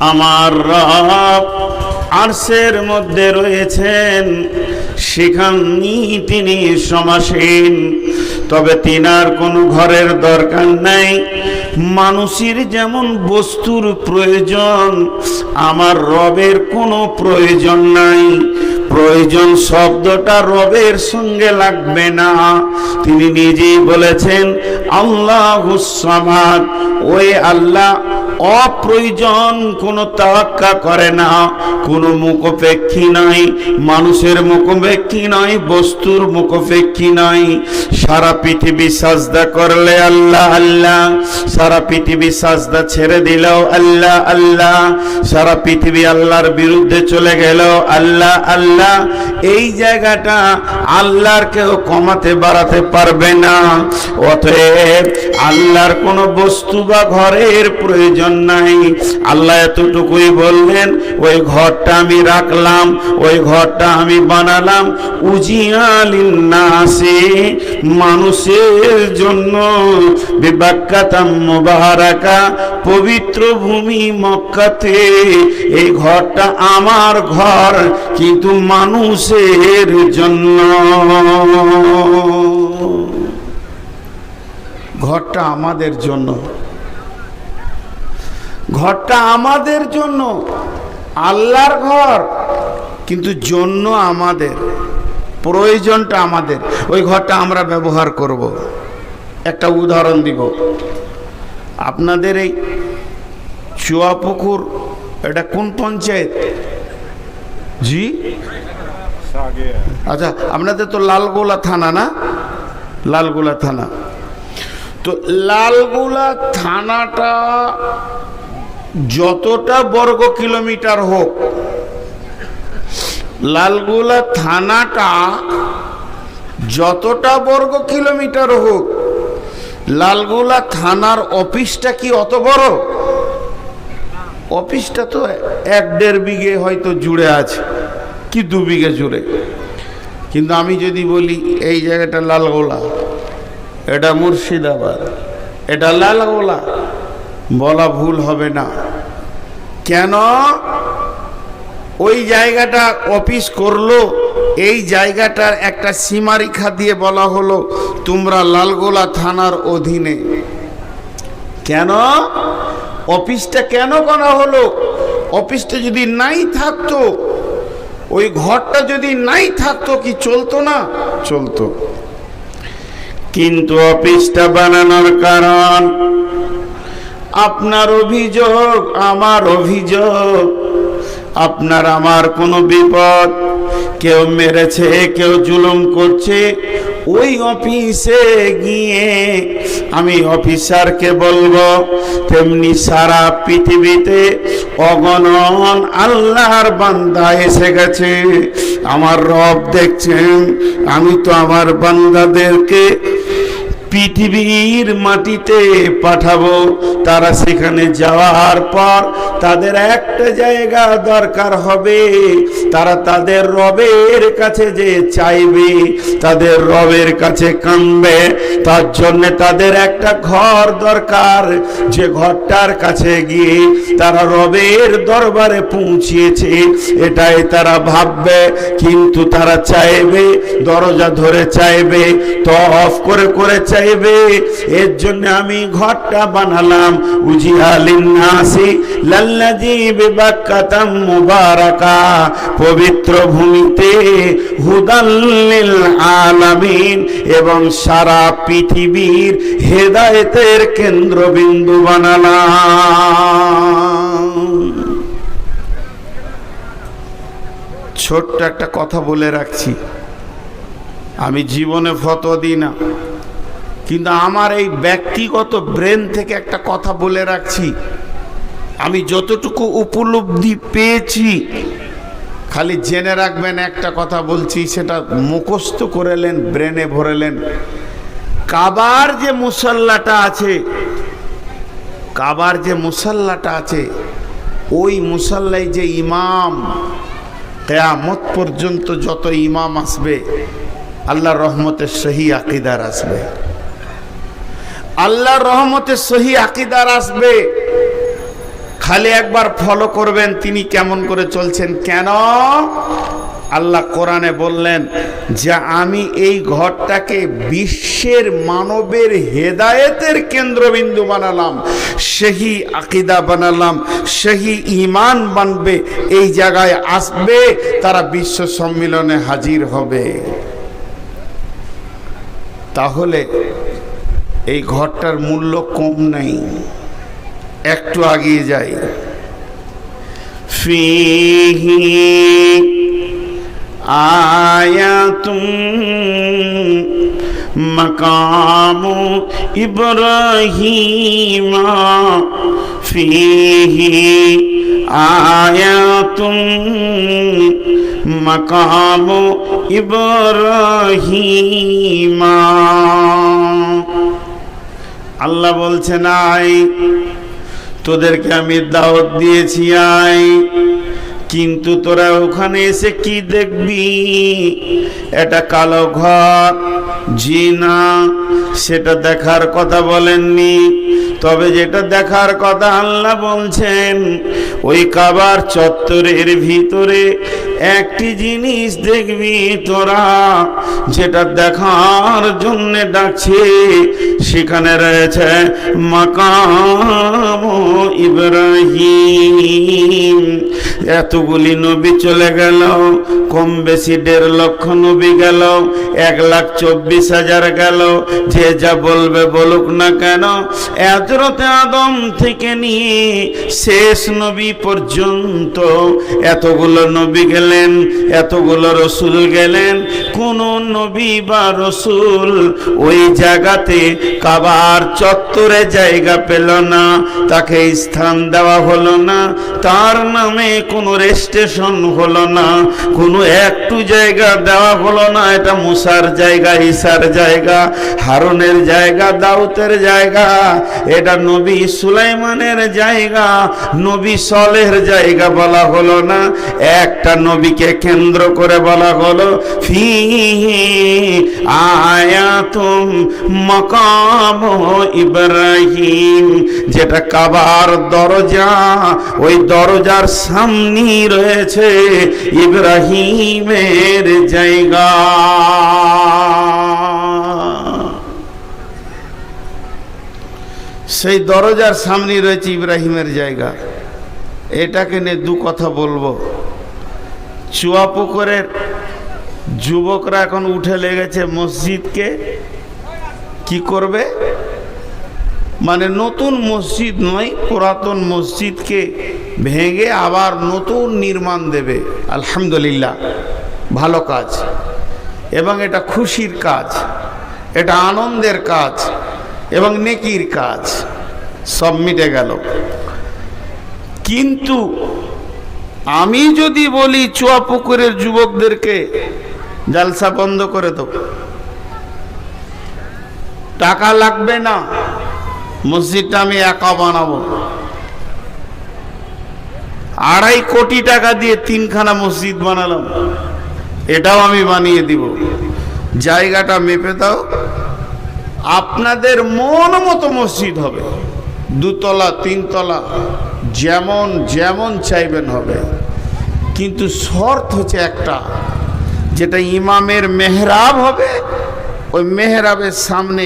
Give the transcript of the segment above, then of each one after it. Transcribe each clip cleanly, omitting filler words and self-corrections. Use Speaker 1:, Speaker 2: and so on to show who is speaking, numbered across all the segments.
Speaker 1: আমার রব আরশের মধ্যে রয়েছেন, সেখানেই তিনি সমাসীন। তবে তিনার কোনো ঘরের দরকার নাই। মানুষের যেমন বস্তুর প্রয়োজন, আমার রবের কোনো প্রয়োজন নাই। প্রয়োজন শব্দটা রবের সঙ্গে লাগবে না। তিনি নিজেই বলেছেন আল্লাহুস সামাদ, ওই আল্লাহ অপ্রয়োজন, কোনো তাওয়াক্কা করে না, কোনো মুখাপেক্ষী নাই, মানুষের মুখাপেক্ষী নয়, বস্তুর মুখাপেক্ষী নয়। সারা পৃথিবী সাজদা করলে আল্লাহ আল্লাহ, সারা পৃথিবী সাজদা ছেড়ে দিলেও আল্লাহ আল্লাহ, সারা পৃথিবী আল্লাহর বিরুদ্ধে চলে গেল আল্লাহ আল্লাহ। এই জায়গাটা আল্লাহর কেউ কমাতে বাড়াতে পারবে না। অতএব আল্লাহর কোনো বস্তু বা ঘরের প্রয়োজন নাই। আল্লাহ এতটুকুই বললেন, ওই ঘরটা আমি রাখলাম, ওই ঘরটা আমি বানালাম উজিয়ালিন নাসি, মানুষের জন্য, বিবাক্কাতাম মুবারাকা, পবিত্র ভূমি মক্কাতে। এই ঘরটা আমার ঘর, কিন্তু মানুষের জন্য। ঘরটা আমাদের জন্য, ঘরটা আমাদের জন্য, আল্লাহর ঘর, কিন্তু জন্য আমাদের, প্রয়োজনটা আমাদের। ওই ঘরটা আমরা ব্যবহার করব। একটা উদাহরণ দিব। আপনাদের এই চুয়াপুকুর, এটা কোন পঞ্চায়েত? জি, আচ্ছা, আপনাদের তো লালগোলা থানা না? লালগোলা থানা। তো লালগোলা থানাটা যতটা বর্গ কিলোমিটার হোক, লালগোলা থানাটা যতটা বর্গ কিলোমিটার হোক, লালগোলা থানার অফিসটা কি অত বড়? অফিসটা তো 1-1.5 বিঘে হয়তো জুড়ে আছে, কি 2 বিঘে জুড়ে। কিন্তু আমি যদি বলি এই জায়গাটা লালগোলা, এটা মুর্শিদাবাদ, এটা লালগোলা, বলা ভুল হবে না। কেন? ওই জায়গাটা অফিস করলো, এই জায়গাটার একটা সীমারেখা দিয়ে বলা হলো তোমরা লালগোলা থানার অধীনে। কেন অফিসটা কেন করা হলো? অফিসটা যদি নাই থাকতো, ওই ঘরটা যদি নাই থাকতো, কি চলতো না? চলতো। কিন্তু অফিসটা বানানোর কারণ, আপনার অভিযোগ, আমার অভিযোগ, আপনার আমার কোনো বিপদ, কেউ মেরেছে, কেউ জুলুম করছে, ওই অফিসে গিয়ে আমি অফিসারকে বলবো। তেমনি সারা পৃথিবীতে অগণন আল্লাহর বান্দা এসে গেছে। আমার রব দেখছেন, আমি তো আমার বান্দাদেরকে পৃথিবীর মাটিতে পাঠাবো। তারা সেখানে যাওয়ার পর তাদের একটা জায়গা দরকার হবে, তারা তাদের রবের কাছে যে চাইবে, তাদের রবের কাছে কাঁদবে। তার জন্য তাদের একটা ঘর দরকার, যে ঘরটার কাছে গিয়ে তারা রবের দরবারে পৌঁছিয়েছে, এটাই তারা ভাববে। কিন্তু তারা চাইবে, দরজা ধরে চাইবে, তওয়াফ করে করে চাইবে। এর জন্য আমি ঘরটা বানালাম উজিয়ালিন নাসি লাল্লাযী বিবাক্কাতাম মুবারাকা, পবিত্র ভূমিতে হুদাল লিল আলামিন, এবং সারা পৃথিবীর হেদায়েতের কেন্দ্রবিন্দু বানালাম। ছোট্ট একটা কথা বলে রাখছি, আমি জীবনে ফতোয়া দিই না, কিন্তু আমার এই ব্যক্তিগত ব্রেন থেকে একটা কথা বলে রাখছি। আমি যতটুকু উপলব্ধি পেয়েছি, খালি জেনে রাখবেন, একটা কথা বলছি, সেটা মুখস্থ করেলেন, ব্রেনে ভরেলেন। কাবার যে মুসাল্লাটা আছে, কাবার যে মুসাল্লাটা আছে, ওই মুসাল্লায় যে ইমাম, কিয়ামত পর্যন্ত যত ইমাম আসবে, আল্লাহর রহমতের সহি আকীদার আসবে, আল্লাহর রহমতের সহি আকীদার আসবে। খালি একবার ফলো করবেন তিনি কেমন করে চলছেন। কেন? আল্লাহ কোরআনে বললেন যে আমি এই ঘরটাকে বিশ্বের মানবের হেদায়েতের কেন্দ্রবিন্দু বানালাম, সেই আকীদা বানালাম, সেই ঈমান বানবে, এই জায়গায় আসবে, তারা বিশ্ব সম্মেলনে হাজির হবে। তাহলে এই ঘরটার মূল্য কম নেই। একটু এগিয়ে যাই। ফিহি আয়াতুম মাকামু ইব্রাহিমা, ফিহি আয়াতুম মাকামু ইব্রাহিমা। আল্লাহ বলছেন আয়, তোদেরকে আমি দাওয়াত দিয়েছি আয়, কিন্তু তোরা ওখানে এসে কি দেখবি? এটা কালো ঘর, জি না, সেটা দেখার কথা বলেননি। তবে যেটা দেখার কথা আল্লাহ বলছেন, ওই কাবার চত্বরের ভিতরে একটি জিনিস দেখবি তোরা, যেটা দেখার জন্য ডাকছে। সেখানে রয়েছে মাকাম ইব্রাহিম। এতগুলি নবী চলে গেল, কম বেশি 1.5 লক্ষ নবী গেল, 1,24,000 গেল, যে যা বলবে বলুক না কেন, হযরতে আদম থেকে নিয়ে শেষ নবী পর্যন্ত এতগুলো নবী গেলেন, এতগুলো রসুল গেলেন, কোন নবী বা রসুল ওই জায়গাতে কাবার চত্বরে জায়গা পেল না, তাকে স্থান দেওয়া হলো না, তার নামে কোনো রেজিস্ট্রেশন হলো না, কোনো একটু জায়গা দেওয়া হলো না। এটা মুসার জায়গা, ঈসার জায়গা, হারুনের জায়গা, দাউদের জায়গা, এটা নবী সুলাইমানের জায়গা, নবী সলেহের জায়গা বলা হলো না। একটা নবীকে কেন্দ্র করে বলা হলো ফিহি আয়াতুম মাকাম ইব্রাহিম, যেটা কাবার দরজা, ওই দরজার সামনে রয়েছে ইব্রাহিমের জায়গা। সেই দরজার সামনে রয়েছে ইব্রাহিমের জায়গা। এটাকে নিয়ে দু কথা বলবো। চুয়াপুকুরের যুবকরা এখন উঠে লেগেছে মসজিদকে কি করবে, মানে নতুন মসজিদ নয়, পুরাতন মসজিদকে ভেঙে আবার নতুন নির্মাণ দেবে। আলহামদুলিল্লাহ, ভালো কাজ, এবং এটা খুশির কাজ, এটা আনন্দের কাজ এবং নেকির কাজ, সব মিটে গেল। কিন্তু আমি যদি বলি চুয়াপুকুরের যুবকদেরকে জালসা বন্ধ করে দাও, টাকা লাগবে না, মসজিদটা আমি একা বানাবো, 2.5 কোটি টাকা দিয়ে 3খানা মসজিদ বানালাম, এটাও আমি বানিয়ে দিব, জায়গাটা মেপে দাও, আপনাদের মন মতো মসজিদ হবে, 2 তলা 3 তলা, যেমন যেমন চাইবেন হবে। কিন্তু শর্ত হচ্ছে একটা, যেটা ইমামের মেহরাব হবে, ওই মেহরাবের সামনে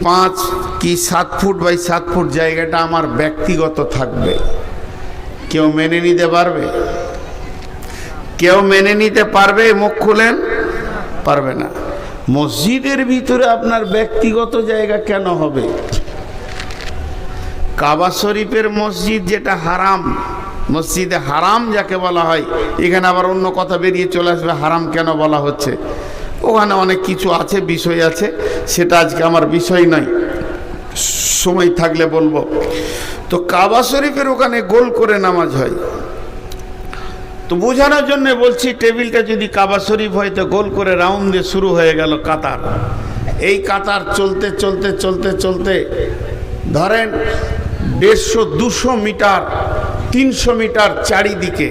Speaker 1: 5 কি 7 ফুট বাই 7 ফুট জায়গাটা আমার ব্যক্তিগত থাকবে। কেউ মেনে নিতে পারবে? কেউ মেনে নিতে পারবে? মুখ খুলেন, পারবে না। মসজিদের ভিতরে আপনার ব্যক্তিগত জায়গা কেন হবে? কাবা শরীফের মসজিদ যেটা হারাম, মসজিদে হারাম যাকে বলা হয়, এখানে আবার অন্য কথা বেরিয়ে চলে আসবে হারাম কেন বলা হচ্ছে। ওখানে অনেক কিছু আছে, বিষয় আছে, সেটা আজকে আমার বিষয় নয়, সময় থাকলে বলবো। তো কাবা শরীফের ওখানে গোল করে নামাজ হয়। তো বোঝানোর জন্য বলছি, টেবিলটা যদি কাবা শরীফ হয় তো গোল করে রাউন্ড দিয়ে শুরু হয়ে গেল কাতার। এই কাতার চলতে চলতে চলতে চলতে ধরেন 150-200 মিটার 300 মিটার চারিদিকে,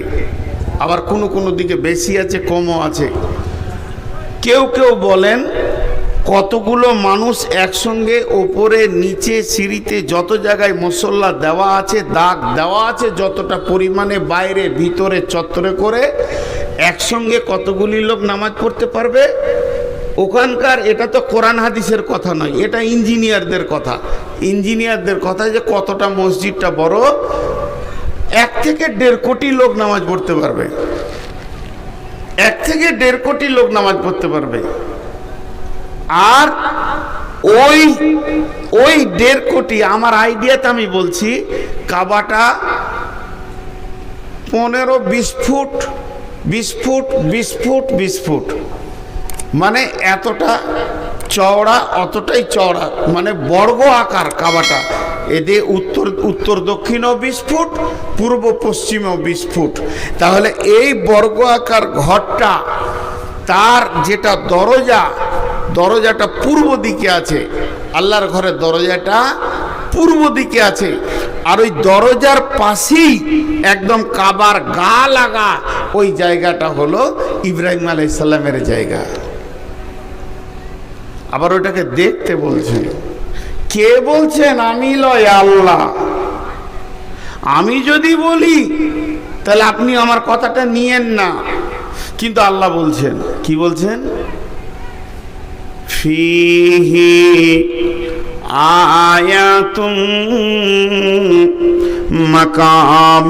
Speaker 1: আবার কোনো কোনো দিকে বেশি আছে, কমও আছে। কেউ কেউ বলেন কতগুলো মানুষ একসঙ্গে ওপরে নিচে সিঁড়িতে যত জায়গায় মুসল্লা দেওয়া আছে, দাগ দেওয়া আছে, যতটা পরিমাণে বাইরে ভিতরে চত্বরে করে একসঙ্গে কতগুলি লোক নামাজ পড়তে পারবে? ওখানকার, এটা তো কোরআন হাদিসের কথা নয়, এটা ইঞ্জিনিয়ারদের কথা। ইঞ্জিনিয়ারদের কথা যে কতটা মসজিদটা বড়, 1 থেকে 1.5 কোটি লোক নামাজ পড়তে পারবে। 1 থেকে 1.5 কোটি লোক নামাজ পড়তে পারবে। আর ওই 1.5 কোটি, আমার আইডিয়াতে আমি বলছি, কাবাটা 15-20 ফুট, 20 ফুট, 20 ফুট, 20 ফুট, মানে এতটা চওড়া, অতটাই চওড়া, মানে বর্গ আকার কাবাটা। এদের উত্তর দক্ষিণও 20 ফুট, পূর্ব পশ্চিমেও 20 ফুট। তাহলে এই বর্গ আকার ঘরটা, তার যেটা দরজাটা পূর্ব দিকে আছে, আল্লাহর ঘরের দরজাটা পূর্ব দিকে আছে। আর ওই দরজার পাশেই একদম কাবার গা লাগা ওই জায়গাটা হলো ইব্রাহিম আলাইহিস সালামের জায়গা। আবার ওটাকে দেখতে বলছেন। কে বলছেন? আমি লয়, আল্লাহ। আমি যদি বলি তাহলে আপনি আমার কথাটা নিয়েন না, কিন্তু আল্লাহ বলছেন। কি বলছেন? ফিহি আয়াতুম মাকাম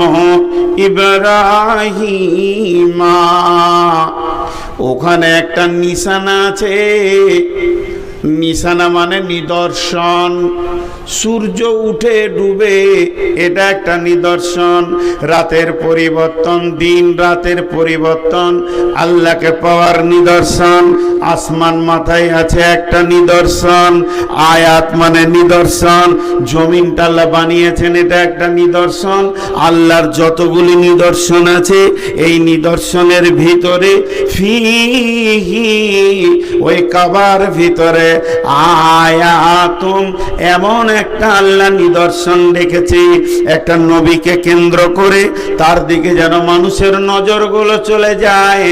Speaker 1: ইব্রাহিমা, ওখানে একটা নিশানা আছে। নিশানা মানে নিদর্শন। সূর্য উঠে ডুবে, এটা একটা নিদর্শন। রাতের পরিবর্তন, দিন রাতের পরিবর্তন, আল্লাহকে পাওয়ার নিদর্শন। আসমান মাথায় আছে, একটা নিদর্শন। আয়াত মানে নিদর্শন। জমিনটা আল্লাহ বানিয়েছেন, এটা একটা নিদর্শন। আল্লাহর যতগুলি নিদর্শন আছে, এই নিদর্শনের ভিতরে ফিহি, ওই কাবার ভিতরে আয়াতুম, এমন একটা আল্লাহ নিদর্শন রেখেছে, একটা নবীকে কেন্দ্র করে, তার দিকে যেন মানুষের নজরগুলো চলে যায়।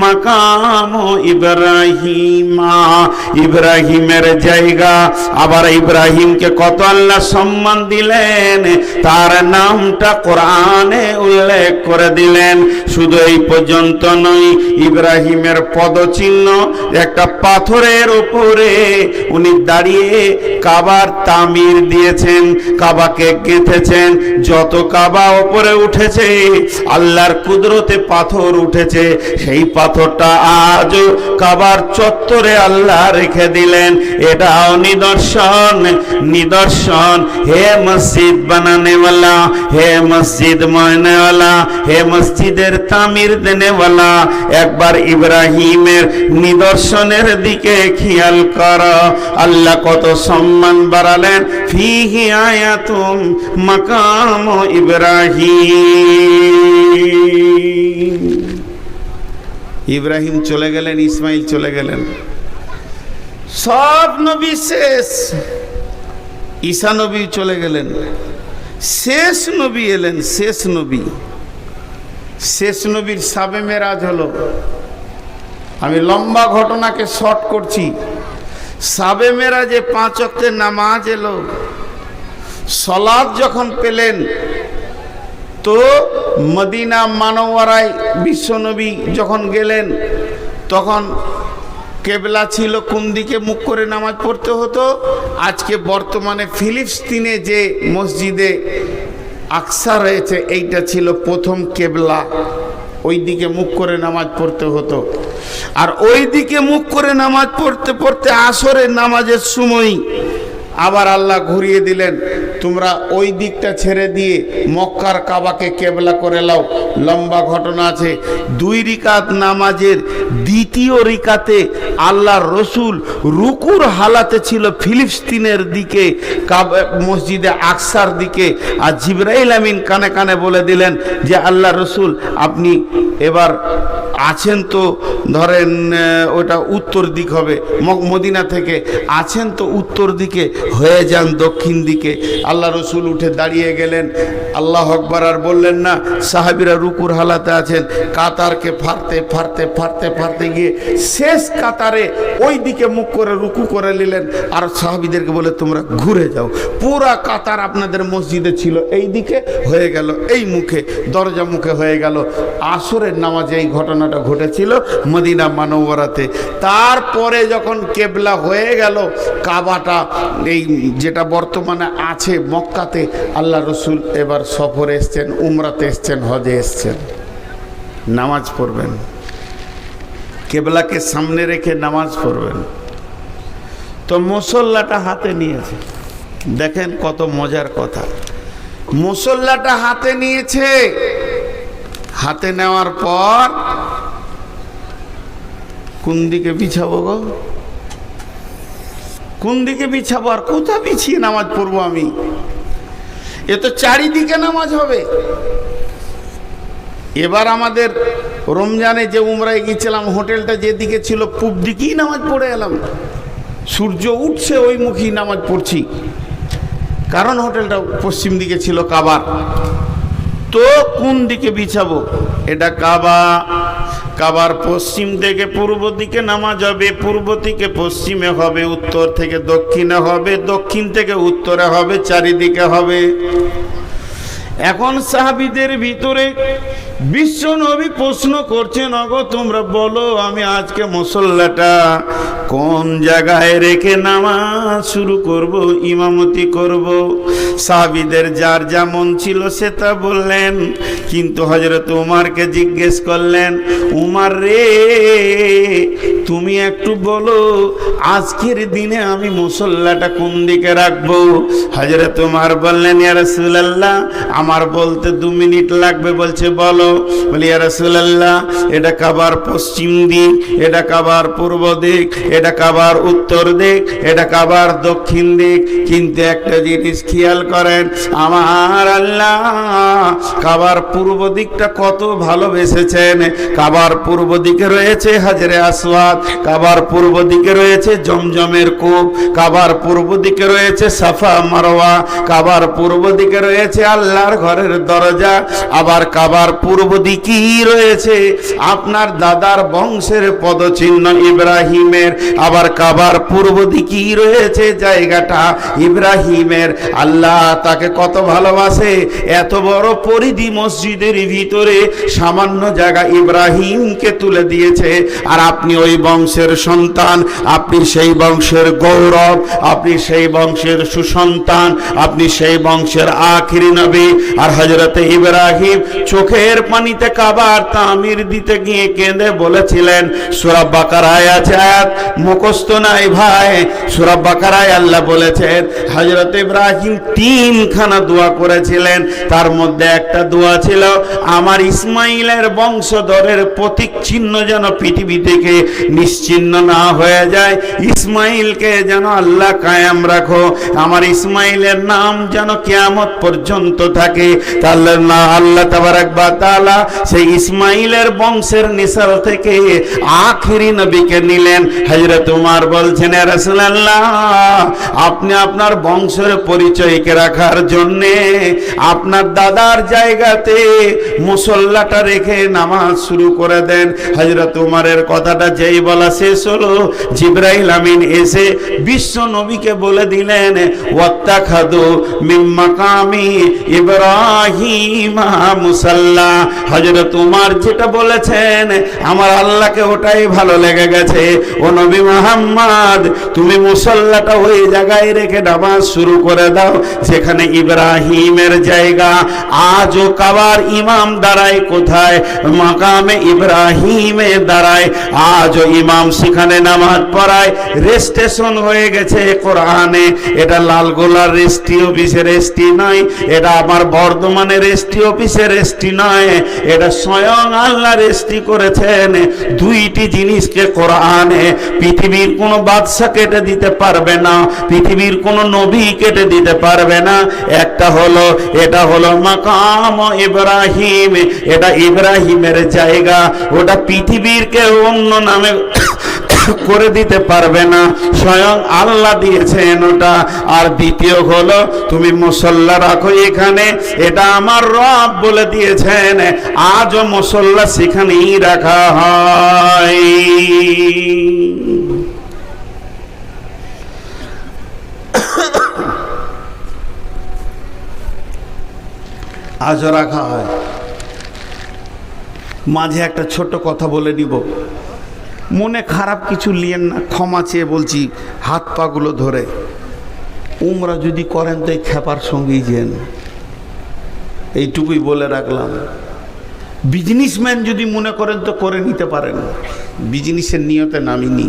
Speaker 1: মাকাম ইব্রাহিমা, ইব্রাহিমের জায়গা। আবার ইব্রাহিমকে কত আল্লাহ সম্মান দিলেন, তার নামটা কোরআনে উল্লেখ করে দিলেন। শুধু এই পর্যন্ত নয়, ইব্রাহিমের পদচিহ্ন একটা পাথরের উপরে উনি দাঁড়িয়ে কাবার তামির দিয়েছেন, কাবাকে গেঁথেছেন। যত কাবা উপরে উঠেছে, আল্লাহর কুদরতে পাথর উঠেছে, সেই পাথরটা আজও কাবার চত্বরে আল্লাহ রেখে দিলেন। এটাও নিদর্শন, নিদর্শন। হে মসজিদ বানানেওয়ালা, হে মসজিদ ময়নেওয়ালা, হে মসজিদের তামির দেনেওয়ালা, একবার ইব্রাহিমের নিদর্শনের দিকে খেয়াল করো। আল্লাহ কত সম্মান বাড়ালেন। ফিহি আয়াতুম মাকাম ইব্রাহিম। ইব্রাহিম চলে গেলেন, ইসমাইল চলে গেলেন, সব নবী শেষ। ঈসা নবী চলে গেলেন, শেষ নবী এলেন। শেষ নবীর সাবে মেরাজ হলো। আমি লম্বা ঘটনাকে শর্ট করছি। সাবে মেরাজে 5 ওয়াক্তের নামাজ এলো। সালাত যখন পেলেন, তো মদিনা মানওয়ারায় বিশ্বনবী যখন গেলেন, তখন কেবলা ছিল কোন দিকে মুখ করে নামাজ পড়তে হতো। আজকে বর্তমানে ফিলিস্তিনে যে মসজিদে আকসা রয়েছে, এইটা ছিল প্রথম কেবলা। ওই দিকে মুখ করে নামাজ পড়তে হতো। আর ওই দিকে মুখ করে নামাজ পড়তে পড়তে আসরের নামাজের সময় আবার আল্লাহ ঘুরিয়ে দিলেন, তোমরা ওই দিকটা ছেড়ে দিয়ে মক্কার কাবাকে কেবলা করে লাও। লম্বা ঘটনা আছে। 2 রিকাত নামাজের দ্বিতীয় রিকাতে আল্লাহর রসুল রুকুর হালাতে ছিল ফিলিস্তিনের দিকে, মসজিদে আকসার দিকে। আর জিবরাইল আমিন কানে কানে বলে দিলেন যে আল্লাহ রসুল, আপনি এবার আছেন তো ধরেন ওটা উত্তর দিক হবে, মদিনা থেকে আছেন তো উত্তর দিকে, হয়ে যান দক্ষিণ দিকে। আল্লাহ রসুল উঠে দাঁড়িয়ে গেলেন, আল্লাহ আকবার আর বললেন না। সাহাবীরা রুকুর হালাতে আছেন, কাতারকে ফাড়তে ফাড়তে ফাড়তে ফাড়তে গিয়ে শেষ কাতারে ওই দিকে মুখ করে রুকু করে নিলেন। আর সাহাবীদেরকে বলে তোমরা ঘুরে যাও। পুরা কাতার আপনাদের মসজিদে ছিল এই দিকে, হয়ে গেল এই মুখে, দরজা মুখে হয়ে গেল। আসরের নামাজে এই ঘটনাটা ঘটেছিল মদিনা মানবরাতে। তারপরে যখন কেবলা হয়ে গেল কাবাটা, এই যেটা বর্তমানে আছে মক্কাতে, আল্লাহ রসুল এবার সফরে এসছেন, উমরাতে এসছেন, হজে এসছেন, নামাজ পড়বেন, কেবলাকে সামনে রেখে নামাজ পড়বেন। তো মুসল্লাটা হাতে নিয়েছে, দেখেন কত মজার কথা। মুসল্লাটা হাতে নিয়েছে, হাতে নেওয়ার পর কোন দিকে বিছাবো গো, কোন দিকে বিছাবো, আর কোথা বিছিয়ে নামাজ পড়বো আমি? এ তো চারিদিকে নামাজ হবে। এবার আমাদের রমজানে যে উমরায় গিয়েছিলাম, হোটেলটা যেদিকে ছিল পূব দিকেই নামাজ পড়ে এলাম। সূর্য উঠছে ওই মুখী নামাজ পড়ছি, কারণ হোটেলটা পশ্চিম দিকে ছিল কাবার। তো কোন দিকে বিছাবো? এটা কাবা, কাবার পশ্চিম থেকে পূর্ব দিকে নামাজ হবে, পূর্ব থেকে পশ্চিমে হবে, উত্তর থেকে দক্ষিণে হবে, দক্ষিণ থেকে উত্তরে হবে, চারিদিকে হবে। এখন সাহাবীদের ভিতরে বিশ্ব নবী প্রশ্ন করছেন, ওগো তোমরা বলো আমি আজকে মুসল্লাটা কোন জায়গায় রেখে নামাজ শুরু করব, ইমামতি করব? সাহাবীদের যার যেমন ছিল সে তা বললেন, কিন্তু হযরত উমারকে জিজ্ঞেস করলেন, উমার রে তুমি একটু বলো আজকের দিনে আমি মুসল্লাটা কোন দিকে রাখবো? হযরত উমার বললেন, ইয়া রাসূলুল্লাহ আমার বলতে 2 মিনিট লাগবে। বলছে বলো। বলি ইয়া রাসূলুল্লাহ এটা কাবার পশ্চিম দিক, এটা কাবার পূর্ব দিক, এটা কাবার উত্তর দিক, এটা কাবার দক্ষিণ দিক, কিন্তু একটা জিনিস খেয়াল করেন, আমার আল্লাহ কাবার পূর্ব দিকটা কত ভালোবেসেছেন। কাবার পূর্ব দিকে রয়েছে হাজরে আসওয়াদ, কাবার পূর্ব দিকে রয়েছে জমজমের কূপ, কাবার পূর্ব দিকে রয়েছে সাফা মারওয়া, কাবার পূর্ব দিকে রয়েছে আল্লাহর ঘরের দরজা, আবার কাবার পূর্ব দিকেই রয়েছে আপনার দাদার বংশের পদচিহ্ন ইব্রাহিমের, আবার কাবার পূর্ব দিকেই রয়েছে জায়গাটা ইব্রাহিমের। আল্লাহ তাকে কত ভালোবাসে, এত বড় পরিধি মসজিদের ভিতরে সামান্য জায়গা ইব্রাহিমকে তুলে দিয়েছে। আর আপনি ওই বংশের সন্তান, আপনি সেই বংশের গৌরব, আপনি সেই বংশের সুসন্তান, আপনি সেই বংশের আখিরি নবী। আর হযরতে ইব্রাহিম চোখের পানিতে কাবার তামির দিতে গিয়ে কেঁদে বলেছিলেন, সূরা বাকারায় আছে আয়াত, মুখস্থ নাই ভাই। সূরা বাকারায় আল্লাহ বলেছেন হযরতে ইব্রাহিম 3খানা দোয়া করেছিলেন, তার মধ্যে একটা দোয়া ছিল আমার ইসমাইলের বংশধরের প্রতীক চিহ্ন যেন পৃথিবী থেকে নিশ্চিহ্ন না হয়ে যায়, ইসমাইলকে যেন আল্লাহ কায়েম রাখো, আমার ইসমাইলের নাম যেন কিয়ামত পর্যন্ত থাকে। তাহলে না আল্লাহ তাবারক ওয়া তাআলা সেই ইসমাইলের বংশের নিসাল থেকে আখিরি নবীকে নিলেন। হযরত উমর বলছেন, ইয়া রাসূলুল্লাহ আপনি আপনার বংশের পরিচয়কে রাখার জন্য আপনার দাদার জায়গাতে মুসল্লাটা রেখে নামাজ শুরু করে দেন। হযরত উমরের কথাটা যেই বলা শেষ হলো, জিবরাইল আমিন এসে বিশ্ব নবীকে বলে দিলেন, ওয়াত্তাখাযু মিন মাকামি ইব্রাহিম মুসাল্লা। হযরত উমর যেটা বলেছেন আমার আল্লাহকে ওটাই ভালো লেগে গেছে। ও নবী মুহাম্মদ তুমি মুসল্লাটা ওই জায়গায় রেখে নামাজ শুরু করে দাও যেখানে ইব্রাহিমের জায়গা। আজও কাবার ইমাম দাঁড়ায় কোথায়? মাকামে ইব্রাহিমে দাঁড়ায়। আজও ইমাম সেখানে নামাজ পড়ায়, রেজিস্ট্রেশন হয়ে গেছে কোরআনে। এটা লালগোলার রেজিস্ট্রি অফিসের রেজিস্ট্রি নয়, এটা আমার বর্ধমানের রেজিস্ট্রি অফিসের রেজিস্ট্রি নয়, এটা স্বয়ং আল্লাহ রেজিস্ট্রি করেছেন। দুইটি জিনিসকে কোরআনে পৃথিবীর কোনো বাদশা কেটে দিতে পারবে না, পৃথিবীর কোনো নবী কেটে দিতে পারবে না। একটা হলো, এটা হলো মাকাম ইব্রাহিম, এটা ইব্রাহিমের জায়গা, ওটা পৃথিবীর কেউ অন্য নামে করে দিতে পারবে না, স্বয়ং আল্লাহ দিয়েছেন ওটা। আর দ্বিতীয় হলো তুমি মুসল্লা রাখো এখানে, এটা আমার রব বলে দিয়েছেন, আজও মুসল্লা সেখানেই রাখা হয়। আজও রাখা হয়। মাঝে একটা ছোট কথা বলে নিব, মনে খারাপ কিছু নিয়েন না, ক্ষমা চেয়ে বলছি হাত পাগুলো ধরে। উমরা যদি করেন তো এই খেপার সঙ্গেই যেন, এইটুকুই বলে রাখলাম। বিজনেসম্যান যদি মনে করেন তো করে নিতে পারেন, বিজনেসের নিয়তে নামিনি।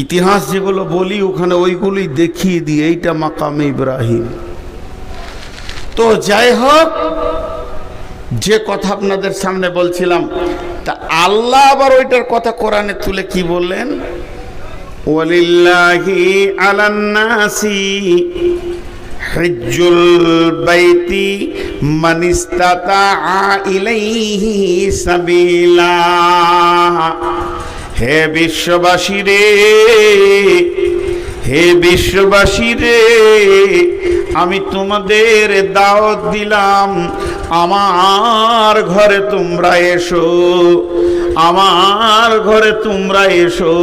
Speaker 1: ইতিহাস যেগুলো বলি ওখানে ওইগুলোই দেখিয়ে দিই, এইটা মাকামে ইব্রাহিম। তো যাই হোক, যে কথা আপনাদের সামনে বলছিলাম, তা আল্লাহ আবার ওইটার কথা কোরআনে তুলে কি বললেন? ওয়ালিল্লাহি আলান নাসি হিজ্জুল বাইতি মান ইসতাতা ইলাইহি সাবিলা। হে বিশ্ববাসী রে, হে বিশ্ববাসী রে, আমি তোমাদের দাওয়াত দিলাম, আমার ঘরে তোমরা এসো, আমার ঘরে তোমরা এসো।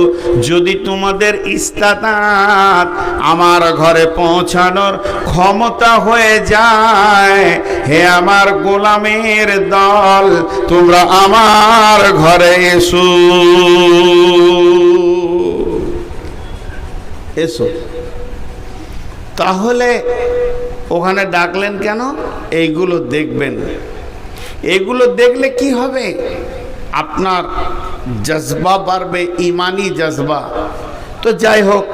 Speaker 1: যদি তোমাদের ইস্তাতাত আমার ঘরে পৌঁছানোর ক্ষমতা হয়ে যায়, হে আমার গোলামের দল, তোমরা আমার ঘরে এসো, এসো। তাহলে ওখানে ডাকলেন কেন? এইগুলো দেখবেন। এগুলো দেখলে কি হবে? আপনার জজবা বাড়বে, ইমানি জজবা। তো যাই হোক,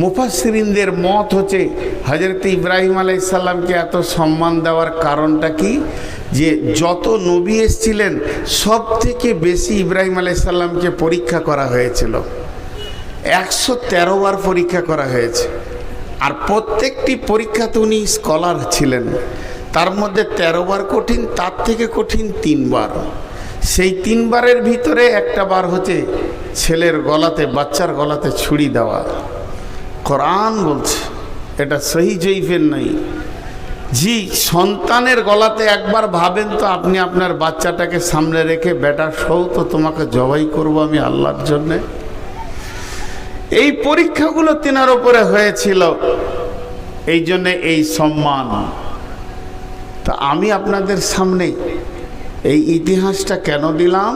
Speaker 1: মুফাসসিরিনদের মত হচ্ছে হযরত ইব্রাহিম আলাইহিস সালামকে এত সম্মান দেওয়ার কারণটা কি, যে যত নবী এসেছিলেন সব থেকে বেশি ইব্রাহিম আলাইহিস সালামকে পরীক্ষা করা হয়েছিল। 113 বার পরীক্ষা করা হয়েছে। আর প্রত্যেকটি পরীক্ষাতে উনি স্কলার ছিলেন। তার মধ্যে 13 বার কঠিন, তার থেকে কঠিন 3 বার। সেই 3 বারের ভিতরে একটা বার হচ্ছে ছেলের গলাতে, বাচ্চার গলাতে ছুরি দেওয়া। কোরআন বলছে, এটা সহি জয়ীফের নাই। জি, সন্তানের গলাতে একবার ভাবেন তো, আপনি আপনার বাচ্চাটাকে সামনে রেখে, বেটা সৌ তো তোমাকে জবাই করব আমি আল্লাহর জন্যে। এই পরীক্ষাগুলো তিনার উপরে হয়েছিল, এই জন্যে এই সম্মান। তা আমি আপনাদের সামনে এই ইতিহাসটা কেন দিলাম?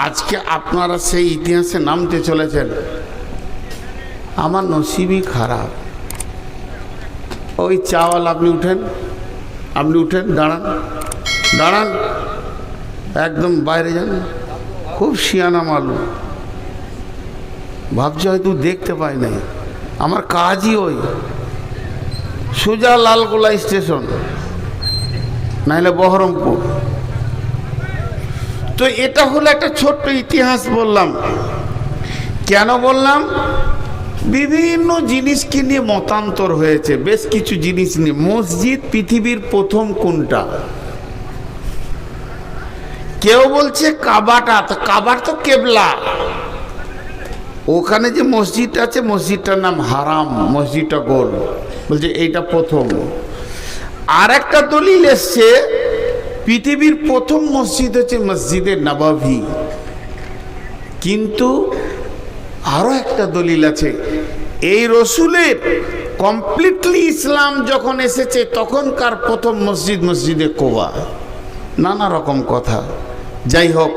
Speaker 1: আজকে আপনারা সেই ইতিহাসে নামতে চলেছেন। আমার নসিবই খারাপ। ওই চাওয়াল, আপনি উঠেন, আপনি উঠেন, দাঁড়ান, দাঁড়ান, একদম বাইরে যান। খুব শিয়ানা মালুম, ভাবছি হয়তো দেখতে পাই নাই। আমার কাজই ওই সোজা লালগোলা স্টেশন, নাহলে বহরমপুর। তো এটা হলো একটা ছোট্ট ইতিহাস বললাম। কেন বললাম? বিভিন্ন জিনিসকে নিয়ে মতান্তর হয়েছে, বেশ কিছু জিনিস নিয়ে। মসজিদ পৃথিবীর প্রথম কোনটা? কেউ বলছে কাবাটা, তো কাবার তো কেবলা। ওখানে যে মসজিদটা আছে, মসজিদটার নাম হারাম, মসজিদটা গোল, বলছে এইটা প্রথম। আর একটা দলিল এসছে, পৃথিবীর প্রথম মসজিদ হচ্ছে মসজিদে নববী। কিন্তু আরো একটা দলিল আছে, এই রসুলের কমপ্লিটলি ইসলাম যখন এসেছে তখনকার প্রথম মসজিদ মসজিদে কোবা। নানা রকম কথা। যাই হোক,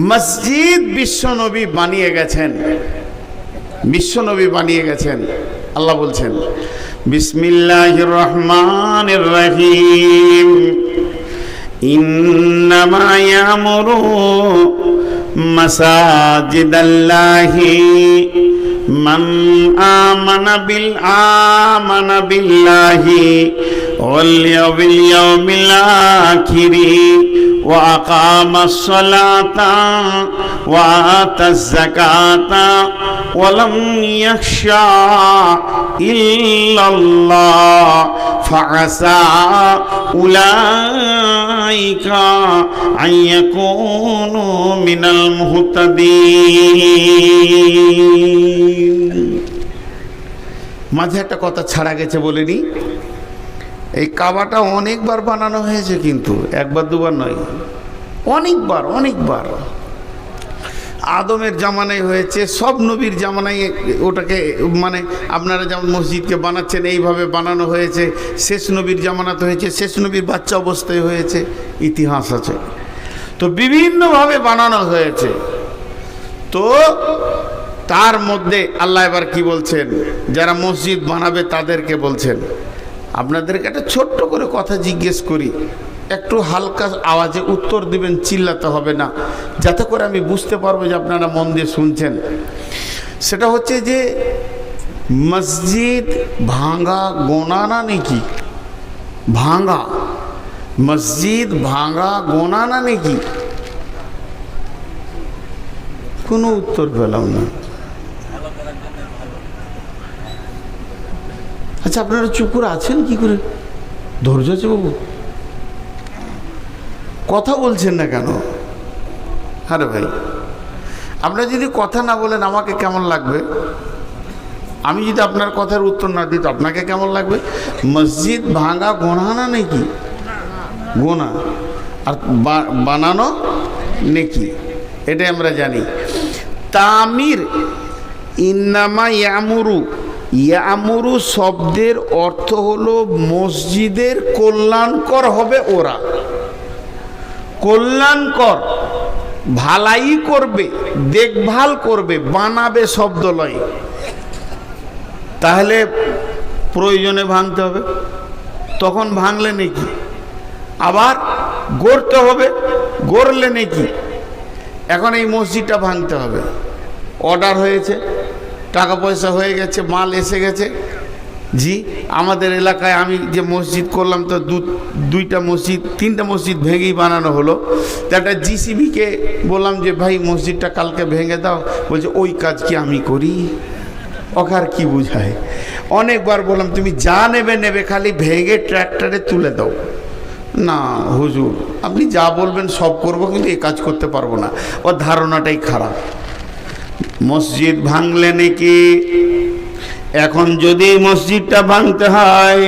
Speaker 1: মসজিদ বিশ্বনবী বানিয়ে গেছেন, বিশ্বনবী বানিয়ে গেছেন। আল্লাহ বলছেন বিসমিল্লাহির রহমানির রহিম, ইন্নামা ইয়ামুরু মাসাজিদাল্লাহি মান আমানা বিল্লাহি ওয়াল ইয়াউমিল আখিরি ওয়া আকামাস সালাতা ওয়া আতাজ যাকাতা ওয়া লাম ইয়াখশা ইল্লাল্লাহ ফাআসা উলাইকা আন ইয়াকুনু মিনাল মুহতাদিন। মাঝে একটা কথা ছাড়া গেছে বলিনি, এই কাবাটা অনেকবার বানানো হয়েছে, কিন্তু একবার দুবার নয়, অনেকবার। আদমের জামানায় হয়েছে, সব নবীর জামানায় ওটাকে মানে আপনারা যেমন মসজিদকে বানাচ্ছেন এইভাবে বানানো হয়েছে, শেষ নবীর জামানাতে হয়েছে, শেষ নবীর বাচ্চা অবস্থায় হয়েছে, ইতিহাস আছে। তো বিভিন্নভাবে বানানো হয়েছে। তো তার মধ্যে আল্লাহ এবার কি বলছেন, যারা মসজিদ বানাবে তাদেরকে বলছেন, আপনাদেরকে একটা ছোট্ট করে কথা জিজ্ঞেস করি, একটু হালকা আওয়াজে উত্তর দিবেন, চিল্লাতে হবে না, যাতে করে আমি বুঝতে পারবো যে আপনারা মন দিয়ে শুনছেন। সেটা হচ্ছে যে মসজিদ ভাঙা গোনা না নাকি? ভাঙা মসজিদ ভাঙা গোনা না নাকি? কোনো উত্তর পেলাম না। আচ্ছা, আপনারা চুপ করে আছেন কি করে? ধৈর্য আছে বাবু, কথা বলছেন না কেন? আরে ভাই, আপনারা যদি কথা না বলেন আমাকে কেমন লাগবে? আমি যদি আপনার কথার উত্তর না দিই তো আপনাকে কেমন লাগবে? মসজিদ ভাঙা গোনা না নাকি? গোনা। আর বানানো নেকি, এটাই আমরা জানি। তামির, ইন্নামা ইয়ামুরু, ইয়ামুরু শব্দের অর্থ হলো মসজিদের কল্যাণকর হবে ওরা, কল্যাণকর, ভালাই করবে, দেখভাল করবে, বানাবে শব্দ লয়। তাহলে প্রয়োজনে ভাঙতে হবে, তখন ভাঙলে নাকি? আবার গড়তে হবে, গড়লে নাকি? এখন এই মসজিদটা ভাঙতে হবে, অর্ডার হয়েছে, টাকা পয়সা হয়ে গেছে, মাল এসে গেছে। জি, আমাদের এলাকায় আমি যে মসজিদ করলাম তো দুইটা মসজিদ, তিনটা মসজিদ ভেঙেই বানানো হলো। তো একটা জিসিবিকে বললাম যে ভাই মসজিদটা কালকে ভেঙে দাও, বলছে ওই কাজ কি আমি করি? ওখার কি বুঝায়? অনেকবার বললাম তুমি যা নেবে খালি ভেঙে ট্র্যাক্টরে তুলে দাও। না হুজুর, আপনি যা বলবেন সব করব, কিন্তু এই কাজ করতে পারবো না। ওর ধারণাটাই খারাপ। মসজিদ ভাঙলে নাকি? এখন যদি মসজিদটা ভাঙতে হয়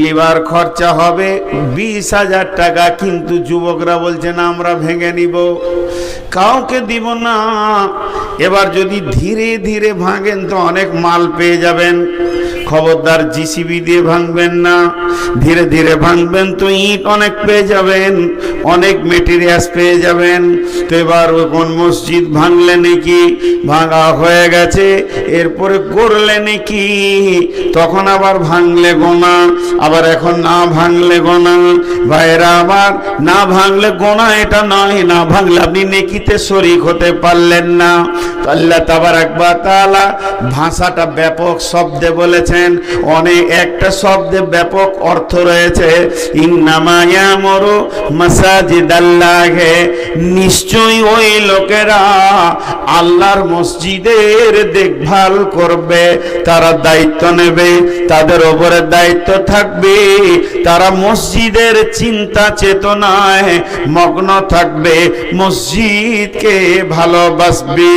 Speaker 1: লিভার খরচা হবে 20,000 টাকা, কিন্তু যুবকরা বলছে না আমরা ভেঙে নিব, কাউকে দিব না। এবার যদি ধীরে ধীরে ভাঙেন তো অনেক মাল পেয়ে যাবেন, খবরদার জিসিবি দিয়ে ভাঙবেন না, ধীরে ধীরে ভাঙবেন তো ইট অনেক পেয়ে যাবেন, অনেক মেটেরিয়ালস পেয়ে যাবেন। তো এবার কোন মসজিদ ভাঙলে নাকি? ভাঙা হয়ে গেছে, এরপরে করলে নাকি? তখন আবার ভাঙলে গোনা, আবার এখন না ভাঙলে গোনা। ভাইরা আবার না ভাঙলে গোনা এটা নয়, না ভাঙলে আপনি নেকিতে শরীক হতে পারলেন না। আল্লাহ তাবারাক ওয়া তাআলা ভাষাটা ব্যাপক শব্দে বলেছেন, অনেক একটা শব্দে ব্যাপক অর্থ রয়েছে। ইন্নামা ইয়ামুরু মাসাজিদাল্লাহি, নিশ্চয়ই ওই লোকেরা আল্লাহর মসজিদের দেখভাল করবে, তারা দায়িত্ব নেবে, তাদের উপরে দায়িত্ব থাকবে, তারা মসজিদের চিন্তা চেতনায় মগ্ন থাকবে, মসজিদকে ভালোবাসবে।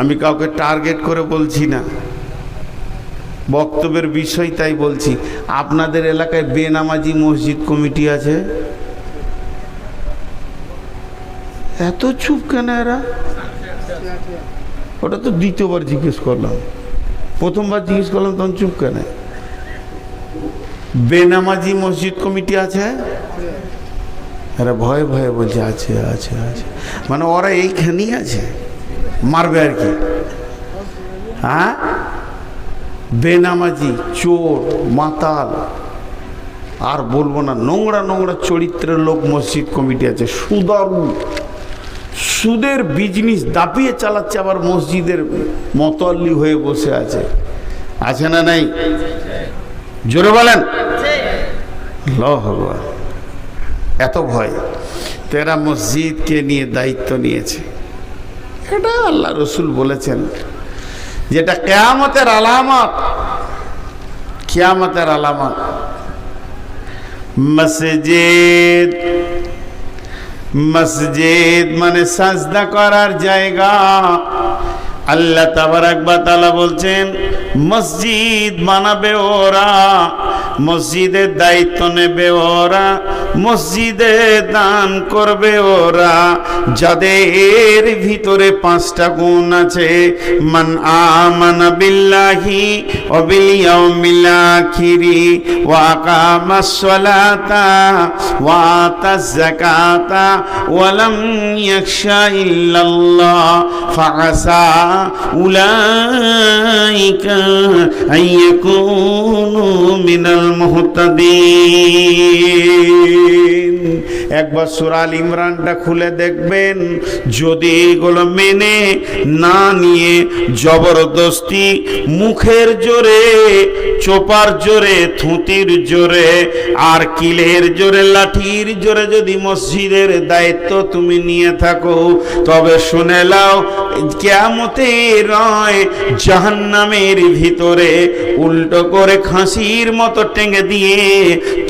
Speaker 1: আমি কাউকে টার্গেট করে বলছি না, বক্তব্যের বিষয় তাই বলছি। আপনাদের এলাকায় বেনামাজি মসজিদ কমিটি আছে? এত চুপ কেন এরা? ওটা তো দ্বিতীয়বার জিজ্ঞেস করলাম, প্রথমবার জিজ্ঞেস করলাম তখন চুপ কেন? বেনামাজি মসজিদ কমিটি আছে? এরা ভয়ে ভয়ে বলছে আছে আছে আছে, মানে ওরা এইখানেই আছে, মারবে আর কি। হ্যাঁ, বেনামাজি, চোর, মাতাল, আর বলবো না, নোংরা নোংরা চরিত্রের লোক মসজিদ কমিটি আছে, সুদারু, সুদের বিজনেস দাপিয়ে চালাচ্ছে, আবার মসজিদের মতোয়াল্লি হয়ে বসে আছে। আছে না নাই? জোরে বলেন। ভগবান, এত ভয়। তেরা মসজিদকে নিয়ে দায়িত্ব নিয়েছে। এটা আল্লাহ রসুল বলেছেন যেটা কিয়ামতের আলামত, কিয়ামতের আলামত। মসজিদ, মসজিদ মানে সাজদা করার জায়গা। আল্লাহ তাবারাক ওয়া তাআলা বলছেন মসজিদ বানাবে ওরা, মসজিদের দায়িত্ব নেবে ওরা, মসজিদে দান করবে ওরা যাদের ভিতরে 5টা গুণ আছে। মান আমানা বিল্লাহি ওয়া বিল ইয়াউমিল আখিরি ওয়া আকামাস সালাতা ওয়া আতাজ যাকাতা ওয়া লাম ইয়াখশা ইল্লাল্লাহ ফাআসা উলাইকা আইয়াকুনু মিনাল মুহতাদিন। একবার সূরা আল ইমরানটা খুলে দেখবেন, যদি এগুলো মেনে না নিয়ে জবরদস্তি মুখের জোরে, চোপার জোরে, থুতির জোরে আর কিলের জোরে, লাঠির জোরে যদি মসজিদের দায়িত্ব তুমি নিয়ে থাকো, তবে শুনে নাও কিয়ামতের রায় জাহান্নামের ভিতরে উল্টো করে খাসির মতো টেঙ্গে দিয়ে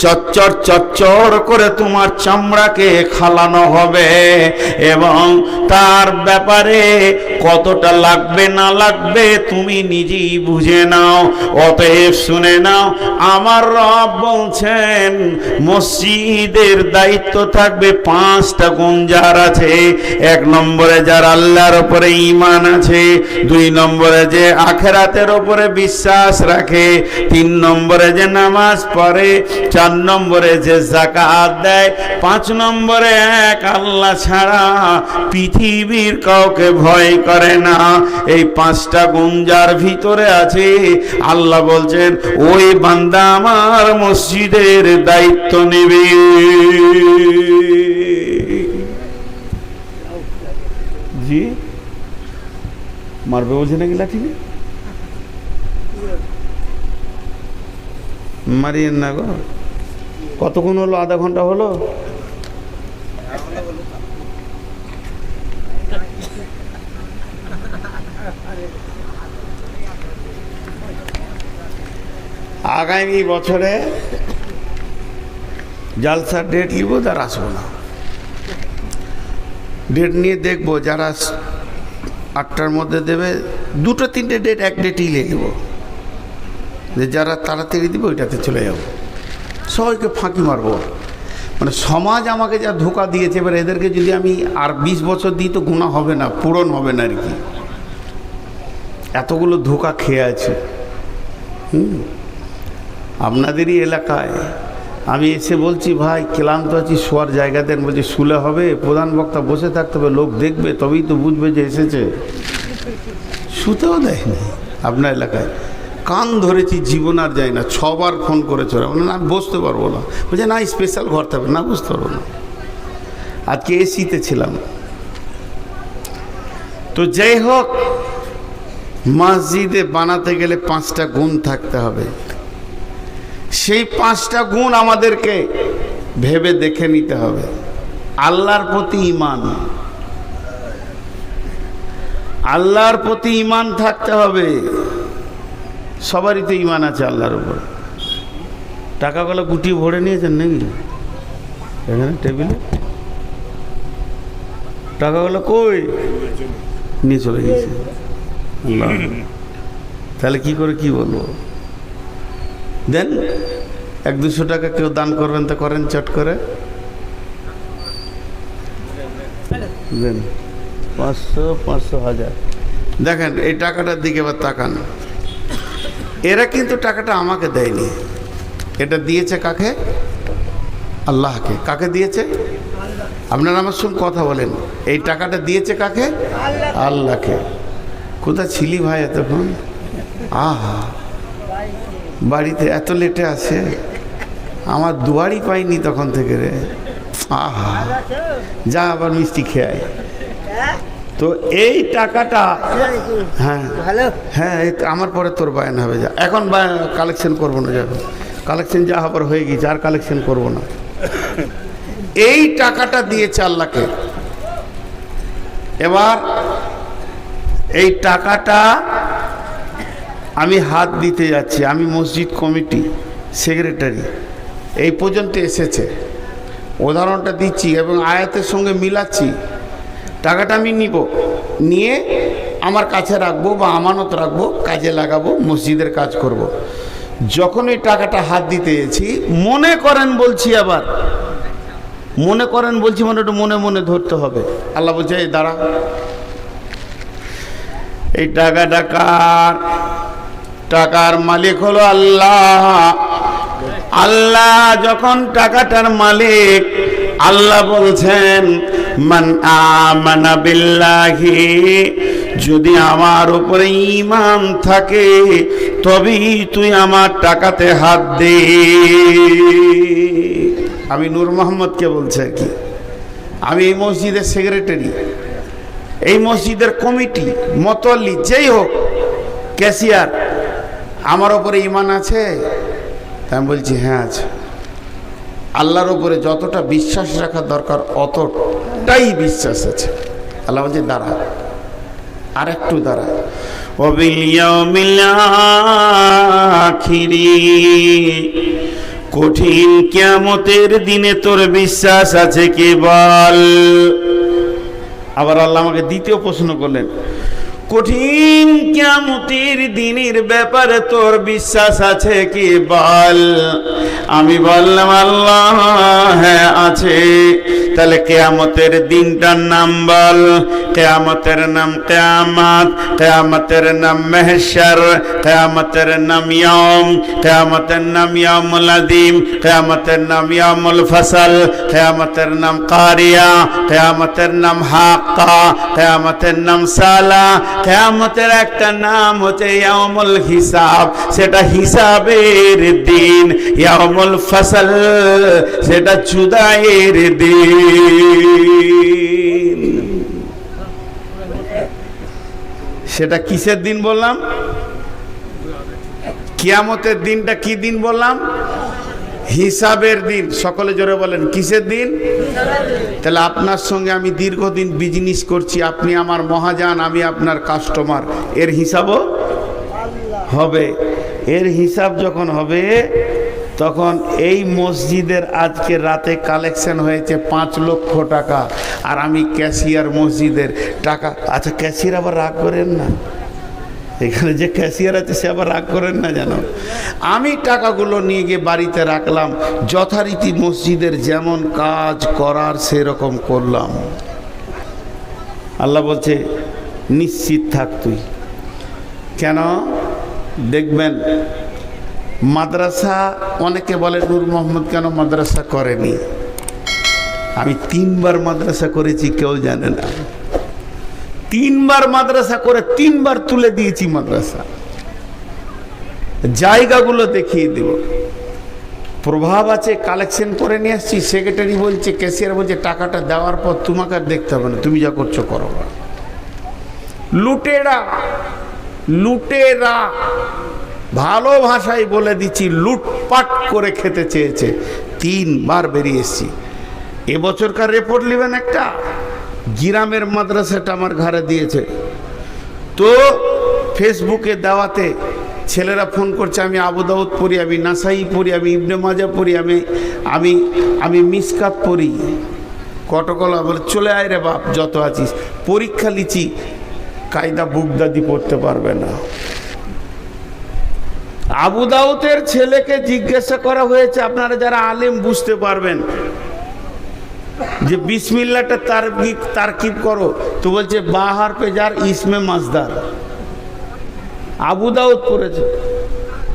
Speaker 1: চচ্চর চচ্চর করে তোমার চামড়াকে খালানো হবে, এবং তার ব্যাপারে কতটা লাগবে না লাগবে তুমি নিজেই বুঝে নাও। অতএব শুনে নাও, আমার রব বলছেন মসজিদের দায়িত্ব থাকবে 5টা গুণ যার আছে। 1 নম্বরে যার আল্লাহর উপরে ঈমান আছে, 2 নম্বরে যে আখিরাতের উপরে বিশ্বাস রাখে, 3 নম্বরে যে নামাজ পড়ে, 4 নম্বরে যে যাকাত দেয়, 5 নম্বরে এক আল্লাহ ছাড়া পৃথিবীর কাউকে ভয় করে না। এই 5টা গুণ যার ভিতরে আছে, আল্লাহ বলছেন ওই বান্দা আমার মসজিদের দায়িত্ব নেবে। জি মারবে বলছে নাকি লাঠি? মারিয়েন না গো। কতক্ষণ হলো? আধা ঘন্টা হলো। আগামী বছরে জালসার ডেট নিব, তার আসবো না। ডেট নিয়ে দেখবো, যারা 8টার মধ্যে দেবে, 2-3টে ডেট, এক ডেটই নিয়ে নেব, যে যারা তাড়াতাড়ি দিব ওইটাতে চলে যাব। সবাইকে ফাঁকি মারবো। মানে সমাজ আমাকে যা ধোঁকা দিয়েছে, এবার এদেরকে যদি আমি আর 20 বছর দিই তো গুনাহ হবে না, পূরণ হবে না আর কি। এতগুলো ধোঁকা খেয়ে আছে। আপনাদেরই এলাকায় আমি এসে বলছি ভাই ক্লান্ত আছি, শোয়ার জায়গা দেন। বলছে শুলে হবে, প্রধান বক্তা বসে থাকতে হবে, লোক দেখবে তবেই তো বুঝবে যে এসেছে। শুতেও দেয় না আপনার এলাকায়। কান ধরেছি, জীবন আর যায় না। 6বার ফোন করেছে, না আমি বসতে পারবো না। বলছে না স্পেশাল ঘর থাকবে, না বুঝতে পারবো না। আজকে এসিতে ছিলাম। তো যাই হোক, মসজিদে বানাতে গেলে 5টা গুণ থাকতে হবে। সেই 5টা গুণ আমাদেরকে ভেবে দেখে নিতে হবে। আল্লাহর প্রতি ঈমান, আল্লাহর প্রতি ঈমান থাকতে হবে। সবারই তো ঈমান আছে আল্লাহর উপর। টাকাগুলো গুটিয়ে ভরে নিয়েছেন নাকি? এখানে টেবিলে টাকাগুলো কই নিয়ে চলে গেছে। তাহলে কি করে কি বলবো? দেন 100-200 টাকা কেউ দান করবেন তো করেন, চট করে দেন। 500, 500, 1000। দেখেন এই টাকাটার দিকে এবার তাকান। এরা কিন্তু টাকাটা আমাকে দেয়নি, এটা দিয়েছে কাকে? আল্লাহকে। কাকে দিয়েছে? আপনারা আমার সঙ্গে কথা বলেন। এই টাকাটা দিয়েছে কাকে? আল্লাহকে। কোথায় ছিলি ভাই এতক্ষণ? আহা, বাড়িতে এত লেটে আসে। আমার দুয়ারি পাইনি তখন থেকে রে। আহা, যা আবার মিষ্টি খেয়ে। তো এই টাকাটা, হ্যাঁ হ্যাঁ, আমার পরে তোর বায়ান হবে, যা এখন কালেকশন করবো না, যাবে কালেকশন যা হবার হয়ে গেছে, আর কালেকশন করবো না। এই টাকাটা দিয়েছে আল্লাহকে। এবার এই টাকাটা আমি হাত দিতে যাচ্ছি, আমি মসজিদ কমিটি সেক্রেটারি, এই পর্যন্ত এসেছে, উদাহরণটা দিচ্ছি এবং আয়াতের সঙ্গে মিলাচ্ছি। টাকাটা আমি নিয়ে আমার কাছে রাখবো বা আমানত রাখবো, কাজে লাগাবো, মসজিদের কাজ করব। যখন এই টাকাটা হাত দিতে গেছি, মনে করেন বলছি, আবার মনে করেন বলছি, মানে একটু মনে মনে ধরতে হবে। আল্লাহ বলছে এই দাঁড়া, এই টাকার মালিক হলো আল্লাহ। আল্লাহ যখন টাকাটার মালিক, আল্লাহ বলছেন মান আমানা বিল্লাহি, যদি আমার উপরে ঈমান থাকে তবেই তুই আমার টাকাতে হাত দে। আমি নূর মোহাম্মদকে বলছি আর কি, আমি এই মসজিদের সেক্রেটারি, এই মসজিদের কমিটি, মতোয়াল্লি, যেই হোক, ক্যাশিয়ার, আমার ওপরে ঈমান আছে? আমি বলছি হ্যাঁ আছে। আল্লাহর উপরে যতটা বিশ্বাস রাখা দরকার অতটাই বিশ্বাস আছে। আল্লাহ বলছে দাঁড়া, আর একটু দাঁড়া। ওয়াবিল ইয়াউমিল আখিরি, কঠিন কিয়ামতের দিনে তোর বিশ্বাস আছে কি বল। আবার আল্লাহ আমাকে দ্বিতীয় প্রশ্ন করলেন, কঠিন কিয়ামতের দিনের ব্যাপারে তোর বিশ্বাস আছে কি বল। আমি বললাম আল্লাহ হ্যাঁ আছে। তাহলে কিয়ামতের দিনটার নাম বল। কিয়ামতের নাম কিয়ামত, কিয়ামতের নাম মাহশর, কিয়ামতের নাম ইয়াউম, কিয়ামতের নাম ইয়াউমুল আযীম, কিয়ামতের নাম ইয়াউমুল ফাসল, কিয়ামতের নাম কারিয়া, কিয়ামতের নাম হাক্কা, কিয়ামতের নাম সালা, কিয়ামতের একটা নাম হচ্ছে ইয়াউমুল হিসাব, সেটা হিসাবের দিন। ইয়াউমুল ফাসল, সেটা জুদাইয়ের দিন। সেটা কিসের দিন বললাম? কিয়ামতের দিনটা কি দিন বললাম? হিসাবের দিন। সকলে জোরে বলেন কিসের দিন? তাহলে আপনার সঙ্গে আমি দীর্ঘদিন বিজনেস করছি, আপনি আমার মহাজন, আমি আপনার কাস্টমার, এর হিসাবও হবে। এর হিসাব যখন হবে তখন এই মসজিদের আজকে রাতে কালেকশন হয়েছে 5 লক্ষ টাকা, আর আমি ক্যাশিয়ার মসজিদের টাকা। আচ্ছা, ক্যাশিয়ার আবার রাগ করেন না, এখানে যে ক্যাশিয়ার আছে সে আবার রাগ করেন না যেন। আমি টাকাগুলো নিয়ে গিয়ে বাড়িতে রাখলাম, যথারীতি মসজিদের যেমন কাজ করার সেরকম করলাম। আল্লাহ বলছে নিশ্চিত থাক তুই। কেন? দেখবেন মাদ্রাসা, অনেকে বলে নূর মোহাম্মদ কেন মাদ্রাসা করেনি। আমি 3 বার মাদ্রাসা করেছি, কেউ জানে না। 3 বার মাদ্রাসা করে 3 বার তুলে দিয়েছি মাদ্রাসা। জায়গাগুলো দেখিয়ে দেব, প্রভাব আছে, কালেকশন করে নিয়ে আসছি। সেক্রেটারি বলছে, ক্যাশিয়ার বলছে টাকাটা দেওয়ার পর তোমাকে আর দেখতে হবে না, তুমি যা করছো করো। লুটেরা, লুটেরা, ভালো ভাষায় বলে দিচ্ছি, লুটপাট করে খেতে চেয়েছে। 3 বার বেরিয়ে এসছি। এবছরকার রিপোর্ট নেবেন একটা, গ্রামের মাদ্রাসাটা আমার ঘরে দিয়েছে। তো ফেসবুকে দেওয়াতে ছেলেরা ফোন করছে, আমি আবু দাউদ পড়ি, আমি নাসাই পড়ি, আমি ইবনে মাজা পড়ি, আমি মিসকাত পড়ি। কটকলা বলে চলে আয় রে বাপ, যত আছিস। পরীক্ষা লিচি, কায়দা বুগদাদি পড়তে পারবে না। আবু দাউদের ছেলেকে জিজ্ঞাসা করা হয়েছে, আপনারা যারা আলেম বুঝতে পারবেন, যে বিসমিল্লাহটা তারকিব করো, তো বলছে বাহার পে যার ইসমে মাজদার। আবু দাউদ পড়েছে,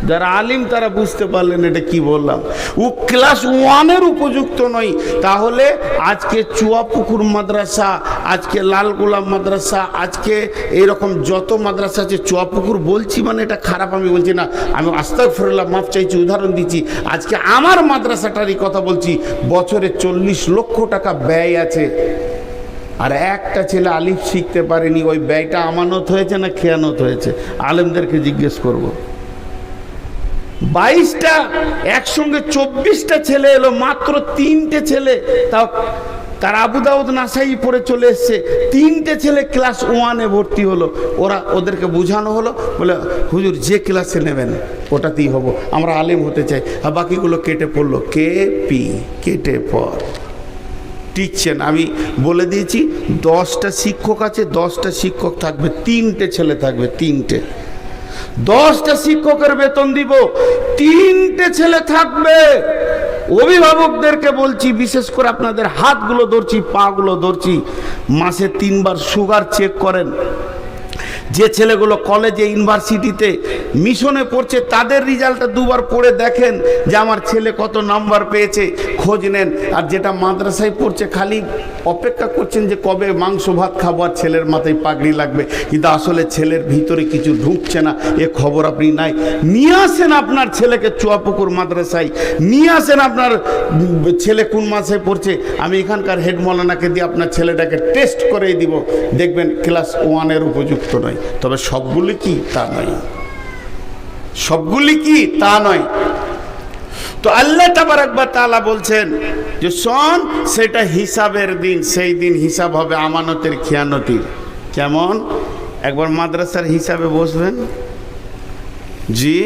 Speaker 1: যারা আলিম তারা বুঝতে পারলেন এটা কি বললাম। ও ক্লাস ওয়ানের উপযুক্ত নয়। তাহলে আজকে চুয়াপুকুর মাদ্রাসা, আজকে লাল গোলাপ মাদ্রাসা, আজকে এইরকম যত মাদ্রাসা আছে, চুয়াপুকুর বলছি মানে এটা খারাপ আমি বলছি না, আমি আস্তাগফিরুল্লাহ মাফ চাইছি, উদাহরণ দিচ্ছি। আজকে আমার মাদ্রাসাটারই কথা বলছি, বছরে 40 লক্ষ টাকা ব্যয় আছে, আর একটা ছেলে আলিফ শিখতে পারেনি। ওই ব্যয়টা আমানত হয়েছে না খেয়ানত হয়েছে? আলেমদেরকে জিজ্ঞেস করব। 22টা একসঙ্গে 24টা ছেলে এলো, মাত্র 3টে ছেলে, তাও তার আবু দাউদ নাসাই পড়ে চলে এসছে, 3টে ছেলে ক্লাস 1-এ ভর্তি হলো। ওদেরকে বোঝানো হলো, বলে হুজুর যে ক্লাসে নেবেন ওটাতেই হবো, আমরা আলেম হতে চাই। আর বাকিগুলো কেটে পড়লো, KP কেটে পড়। টিকছেন? আমি বলে দিয়েছি 10টা শিক্ষক আছে, 10টা শিক্ষক থাকবে, 3টে ছেলে থাকবে, 3টে। 10টা শিক্ষকের বেতন দিব, 3টে ছেলে থাকবে। অভিভাবকদেরকে বলছি, বিশেষ করে আপনাদের হাতগুলো ধরছি, পাগুলো ধরছি, মাসে 3 বার সুগার চেক করেন। যে ছেলেগুলো কলেজে ইউনিভার্সিটিতে মিশনে পড়ছে তাদের রেজাল্টটা 2 বার পড়ে দেখেন যে আমার ছেলে কত নাম্বার পেয়েছে, খোঁজ নেন। আর যেটা মাদ্রাসায় পড়ছে খালি অপেক্ষা করছেন যে কবে মাংস ভাত খাবো আর ছেলের মাথায় পাগড়ি লাগবে, কিন্তু আসলে ছেলের ভিতরে কিছু ঢুকছে না, এ খবর আপনি নাই। নিয়ে আসেন আপনার ছেলেকে চুয়াপুকুর মাদ্রাসায়, নিয়ে আসেন আপনার ছেলে কোন মাসে পড়ছে, আমি এখানকার হেড মৌলানাকে দিয়ে আপনার ছেলেটাকে টেস্ট করে দিব, দেখবেন ক্লাস 1-এর উপযুক্ত নয়। তবে সবগুলি কি তা নয়, সবগুলি কি তা নয়। তো আল্লাহ তাবারক ওয়া তাআলা বলছেন যে শোন, সেটা হিসাবের দিন, সেই দিন হিসাব হবে আমানতের খেয়ানতির। কেমন? একবার মাদ্রাসার হিসাবে বসবেন, জি